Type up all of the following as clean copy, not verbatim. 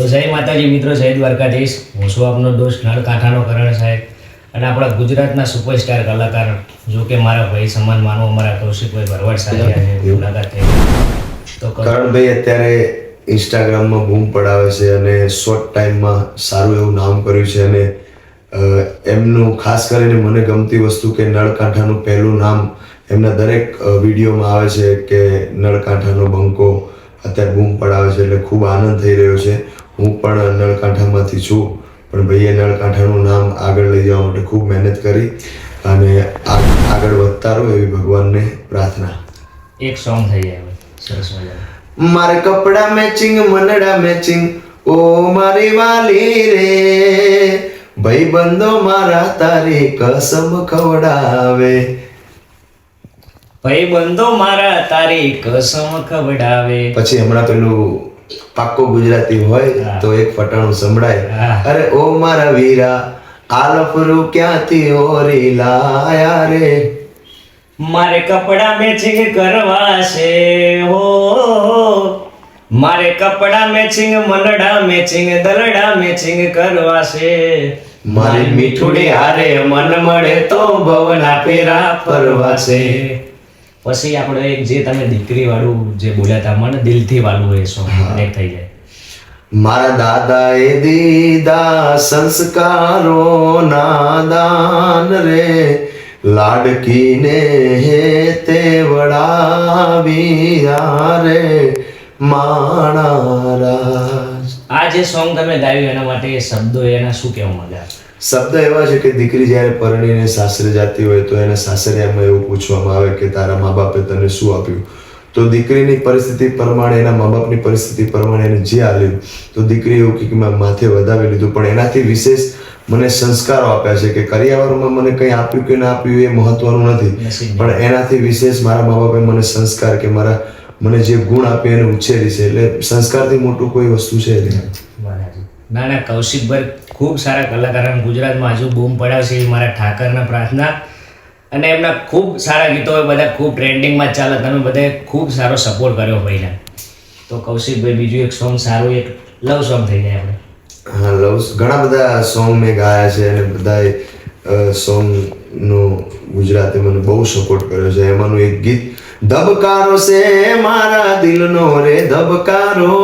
જય માતાજી મિત્રો, જય દ્વારકાધીશ. હું છું આપનો દોસ્ત નળકાંઠાનો કરણ સાહેબ અને આપણા ગુજરાતના સુપરસ્ટાર કલાકાર, જો કે મારા ભાઈ સમાન માનો અમારા કૌશિકભાઈ ભરવાડ સાથે આજે મુલાકાત થઈ. તો કરણભાઈ અત્યારે ઇન્સ્ટાગ્રામમાં બૂમ પડાવે છે અને શોર્ટ ટાઈમમાં સારું એવું નામ કર્યું છે અને એમનું ખાસ કરીને મને ગમતી વસ્તુ કે નળકાંઠાનું પહેલું નામ એમના દરેક વિડીયોમાં આવે છે કે નળકાંઠાનો બંકો અત્યારે બૂમ પડાવે છે, એટલે ખૂબ આનંદ થઈ રહ્યો છે. હું પણ નળકાંઠામાંથી છું, પણ ભાઈએ નળકાંઠાનું નામ આગળ લઈ જવા માટે ખૂબ મહેનત કરી અને આગળ વધતા રહો એવી ભગવાનને પ્રાર્થના. એક સોંગ થઈ જાય સરસ મજાનું. મારે કપડા મેચિંગ મનડા મેચિંગ ઓ મારી વાલી રે, ભાઈબંધો મારા તારી કસમ ખવડાવે. ભાઈબંધો મારા તારી કસમ ખવડાવે. પછી હમણાં પેલું પાક્કો ગુજરાતી હોય તો એક ફટાણું સંભળાય, અરે ઓ મારા વીરા આ લફરું ક્યાંથી ઓરી લાયા રે. મારે કપડા મેચિંગ કરવા છે હો, મારે કપડા મેચિંગ મનડા મેચિંગ દલડા મેચિંગ કરવા છે. મારી મીઠુડી હારે મન મળે તો ભવના ફેરા ફરવા છે. પછી આપણે એક જે તમે દીકરી વાળું જે બોલ્યા હતા, મને દિલથી વાળું એ સોંગ કનેક્ટ થઈ જાય. મારા દાદાએ દીધા સંસ્કારો નાદાન રે, લાડકીને તે વડાવ્યા રે માણા રાજ. આ જે સોંગ તમે ગાયું એના માટે શબ્દો એના શું કહેવા માંગ્યા? શબ્દ એવા છે કે દીકરી જ્યારે પરણીને સાસરે જતી હોય તો એને સાસરિયામાં એવું પૂછવામાં આવે કે તારા મા બાપે તને શું આપ્યું, તો દીકરીની પરિસ્થિતિ પ્રમાણે એના મા બાપની પરિસ્થિતિ પ્રમાણે એને જે આપ્યું તો દીકરી એવું કે મેં માથે વધાવી લીધું, પણ એનાથી વિશેષ મને સંસ્કારો આપ્યા છે કે કરિયાવરમાં મને કંઈ આપ્યું કે ના આપ્યું એ મહત્વનું નથી, પણ એનાથી વિશેષ મારા મા બાપે મને સંસ્કાર કે મને જે ગુણ આપે એને ઉછેરી છે, એટલે સંસ્કારથી મોટું કોઈ વસ્તુ છે નહીં. ના ના, કૌશિકભાઈ ખૂબ સારા કલાકાર અને ગુજરાતમાં હજુ બૂમ પડાવશે એ મારા ઠાકરના પ્રાર્થના. અને એમના ખૂબ સારા ગીતો બધા ખૂબ ટ્રેન્ડિંગમાં ચાલે. તમે બધાએ ખૂબ સારો સપોર્ટ કર્યો પહેલા. તો કૌશિકભાઈ બીજું એક સોંગ સારું, એક લવ સોંગ થઈ જાય આપણે. હા, ઘણા બધા સોંગ મેં ગાયા છે અને બધાએ સોંગનો ગુજરાતે મને બહુ સપોર્ટ કર્યો છે. એમાંનું એક ગીત ધબકારો છે મારા દિલનો રે ધબકારો,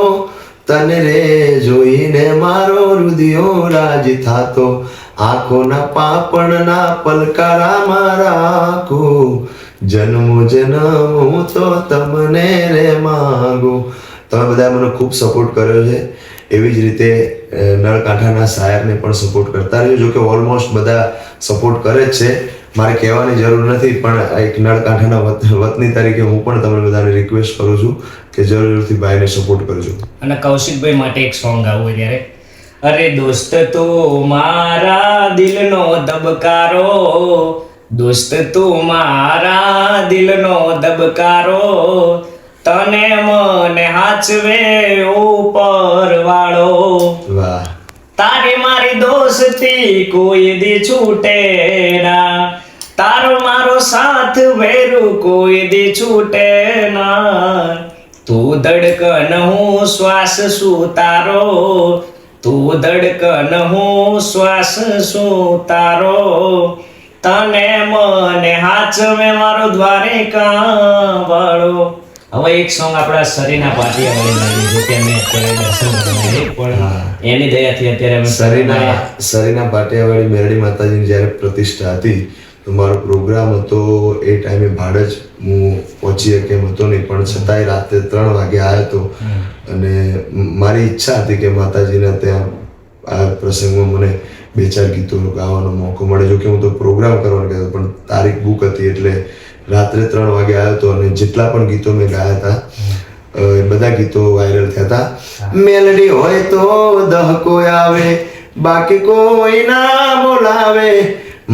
તને રે જોઈને મારો રુધિયો રાજી થાતો, આંખોના પાપણના પલકારા મારા આખું, જન્મો જન્મ હું તો તમને રે માંગુ. તમે બધા મને ખૂબ સપોર્ટ કર્યો છે. એવી જ રીતે નળકાંઠાના શાયરને પણ સપોર્ટ કરતા રહેજો. જો કે ઓલમોસ્ટ બધા સપોર્ટ કરે જ છે, મારે કહેવાની જરૂર નથી, પણ એક નળકાંઠાના વતની તરીકે હું પણ તમને બધાને રિક્વેસ્ટ કરું છું કે જરૂરથી ભાઈને સપોર્ટ કરજો. અને કૌશિકભાઈ માટે એક સોંગ ગાવું હોય ત્યારે, અરે દોસ્ત તું મારા દિલનો ધબકારો, દોસ્ત તું મારા દિલનો ધબકારો, તને મને હાચવે ઉપર વાળો. વાહ. તારી મારી દોસ્તી કોઈ દી છૂટે ના, તારો મારો સાથ વેરું કોઈ દી છૂટે ના. તું ધડકન હું શ્વાસ શું તારો, તું ધડકન હું શ્વાસ શું તારો, તને મને હાચવે મારો દ્વારિકા વાળો. હવે એક સોંગ આપણા સરીના પાટિયાવાળી, જો કે અમે અત્યારે દર્શન કરીએ પણ એની દયાથી અત્યારે અમે સરીના પાટિયાવાળી મેરડી માતાજીની જ્યારે પ્રતિષ્ઠા હતી તો મારો પ્રોગ્રામ હતો એ ટાઈમે ભાડજ હું પહોંચી કેમ હતો નહીં, પણ છતાંય રાત્રે 3 વાગે આવ્યો હતો અને મારી ઈચ્છા હતી કે માતાજીના ત્યાં આ પ્રસંગમાં મને 2-4 ગીતો ગાવાનો મોકો મળે. જો કે હું તો પ્રોગ્રામ કરવાનો કહેતો, પણ તારીખ બુક હતી એટલે રાત્રે 3 વાગે આવ્યો હતો અને જેટલા પણ ગીતો મેં ગાયા હતા એ બધા ગીતો વાયરલ થયા હતા. મેલડી હોય તો દહકો આવે, બાકી કોઈ ના બોલાવે,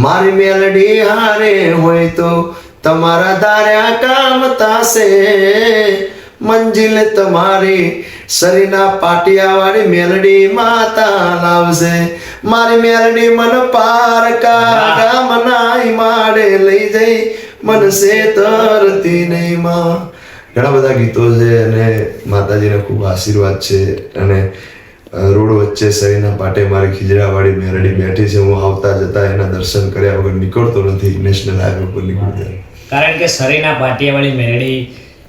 મારી મેલડી હારે હોય તો તમારા ધાર્યા કામ થાશે, મંજિલ તમારી સરીના પાટિયાવાળી મેલડી માતા લાવશે, મારી મેલડી મન પારકા ગામના હિમાડે લઈ જઈ મન સેતરતી નહીં માં. ઘણા બધા ગીતો છે અને માતાજીના ખૂબ આશીર્વાદ છે અને રોડ વચ્ચે સરીના પાટે મારી ખીજડાવાળી મેરડી બેઠી છે. હું આવતા જતા એના દર્શન કર્યા વગર નીકળતો નથી નેશનલ હાઈવે પર નીકળતા. કારણ કે સરીના પાટિયાવાળી મેરડી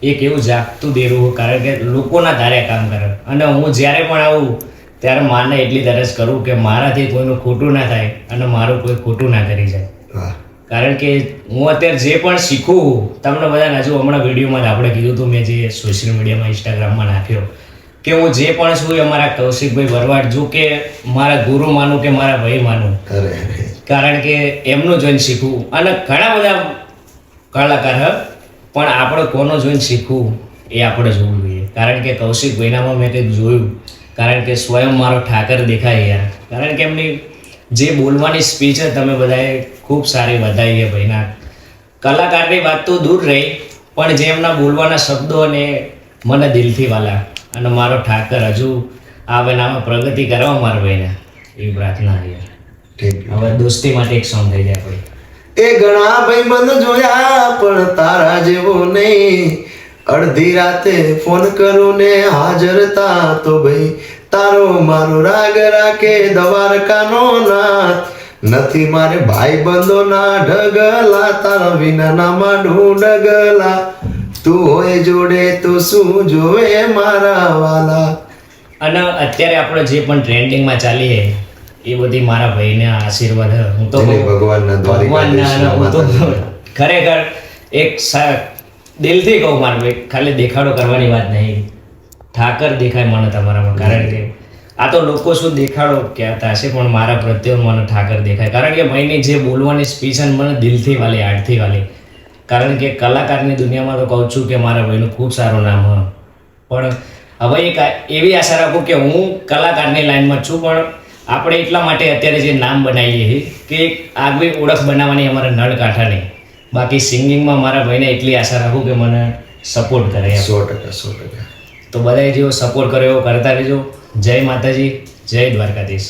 એક એવું જાગતું દેરું, કારણ કે લોકોના ધારે કામ કરે. અને હું જ્યારે પણ આવું ત્યારે માને એટલી તરસ કરું કે મારાથી કોઈનું ખોટું ના થાય અને મારું કોઈ ખોટું ના કરી જાય. વાહ. કારણ કે હું અત્યારે જે પણ શીખું તમને બધાને, હજુ હમણાં વિડીયોમાં જ આપણે કીધું હતું, મેં જે સોશિયલ મીડિયામાં ઇન્સ્ટાગ્રામમાં નાખ્યો કે હું જે પણ છું એ અમારા કૌશિકભાઈ ભરવાડ, જો કે મારા ગુરુ માનું કે મારા ભાઈ માનું, અરે કારણ કે એમનું જોઈને શીખવું. અને ઘણા બધા કલાકાર પણ આપણે કોનો જોઈને શીખવું એ આપણે જોવું જોઈએ. કારણ કે કૌશિકભાઈનામાં મેં કંઈક જોયું, કારણ કે સ્વયં મારો ઠાકર દેખાય યાર. કારણ કે એમની જે બોલવાની સ્પીચ તમે બધાએ ખૂબ સારી વધારી છે ભાઈના. કલાકારની વાત તો દૂર રહી, પણ જે એમના બોલવાના શબ્દો અને મને દિલથી વાલા. અને મારો ઠાકર હજુ આવે ને આમાં પ્રગતિ કરવા મારા ભાઈના, એવી પ્રાર્થના યાર. Thank you. હવે દોસ્તી માટે એક સોંગ થઈ જાય ભાઈ. એ ઘણા ભાઈબંધ જોયા પણ તારા જેવો નહીં. અડધી રાતે ફોન કરું ને હાજર તા તો ભાઈ તારો મારો રાગ રાખે દ્વારકાનો નાથ. નથી મારે ભાઈબંધોના ઢગલા, તારા વિનાના માંડું ડગલા. તું હોય જોડે તો શું જોવે મારા વાલા. અને અત્યારે આપણે જે પણ ટ્રેન્ડિંગમાં ચાલીએ એ બધી મારા ભાઈના આશીર્વાદ છે. હું તો જેને ભગવાનના દ્વારિકાધીશના ભગવાનના, હું તો માતાજીના. ખરેખર એક દિલથી કહું મારા ભાઈ, ખાલી દેખાડો કરવાની વાત નહીં. ઠાકર દેખાય મને તમારામાં. કારણ કે આ તો લોકો શું દેખાડો કહેતા હશે, પણ મારા પ્રત્યે મને ઠાકર દેખાય. કારણ કે ભાઈની જે બોલવાની સ્પીચ મને દિલથી વાલી, હાર્ટથી વાલી. કારણ કે કલાકારની દુનિયામાં તો કહું છું કે મારા ભાઈનું ખૂબ સારું નામ હ. પણ હવે એક એવી આશા રાખું કે હું કલાકારની લાઈનમાં છું, પણ આપણે એટલા માટે અત્યારે જે નામ બનાવીએ છીએ કે એક આગવી ઓળખ બનાવવાની અમારે નળ કાંઠા નહીં. બાકી સિંગિંગમાં મારા ભાઈને એટલી આશા રાખું કે મને સપોર્ટ કરે. 100%. તો બધાએ જેવો સપોર્ટ કર્યો એવો કરતા રહેજો. જય માતાજી, જય દ્વારકાધીશ.